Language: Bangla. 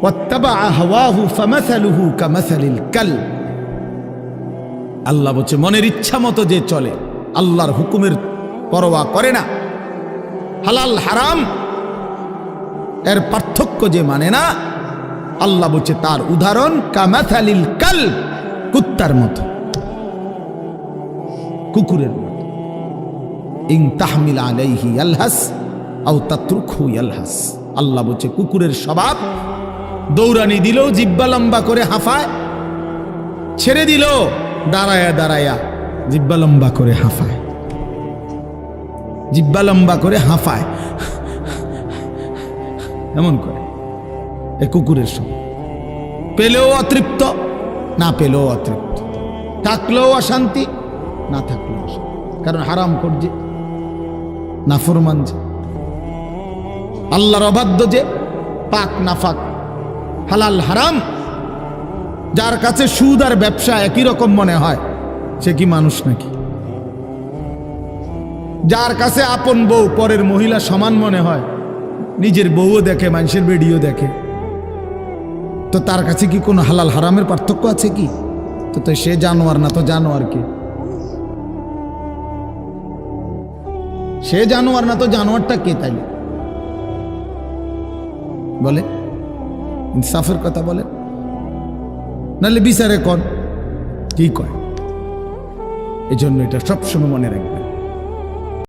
ওয়াত্তাবাআ হাওয়াহু ফামাসালুহু কামাসালিল কালব। আল্লাহ বলছে মনের ইচ্ছা মতো যে চলে, আল্লাহর হুকুমের পরোয়া করে না, হালাল হারাম এর পার্থক্য যে মানে না, আল্লাহ বলছে তার উদাহরণ কামাসালিল কালব, কুত্তার মতো, কুকুরের মতো। ইন তাহমিল আলাইহি ইয়ালহাস আও তাতরুকহু ইয়ালহাস। আল্লাহ বলছে কুকুরের স্বভাব, দৌড়ানি দিল জিব্বা লম্বা করে হাঁফায়, ছেড়ে দিল দাঁড়ায়া দাঁড়ায়া জিব্বা লম্বা করে হাঁফায়, জিব্বা লম্বা করে হাঁফায়, এমন করে। এ কুকুরের স্বভাব। পেলেও অতৃপ্ত, না পেলেও অতৃপ্ত, থাকলেও অশান্তি, না থাকলেও অশান্তি। কারণ হারাম করছে, নাফরমান যে, আল্লাহর অবাধ্য যে, পাক নাফাক, হালাল হারাম। যার কাছে সুদ আর ব্যবসা একই রকম মনে হয়, সে কি মানুষ নাকি? যার কাছে আপন বউ পরের মহিলা সমান মনে হয়, নিজের বউও দেখে, মানুষের বেডিও দেখে, তো তার কাছে কি কোনো হালাল হারামের পার্থক্য আছে কি? তো সে জানোয়ার না তো জানোয়ার কে? সে জানোয়ার না তো জানোয়ারটা কে? তাইলে বলে ইনসাফের কথা বলে, নাহলে বিচারে কর কি কয়। এই জন্য এটা সবসময় মনে রাখবেন।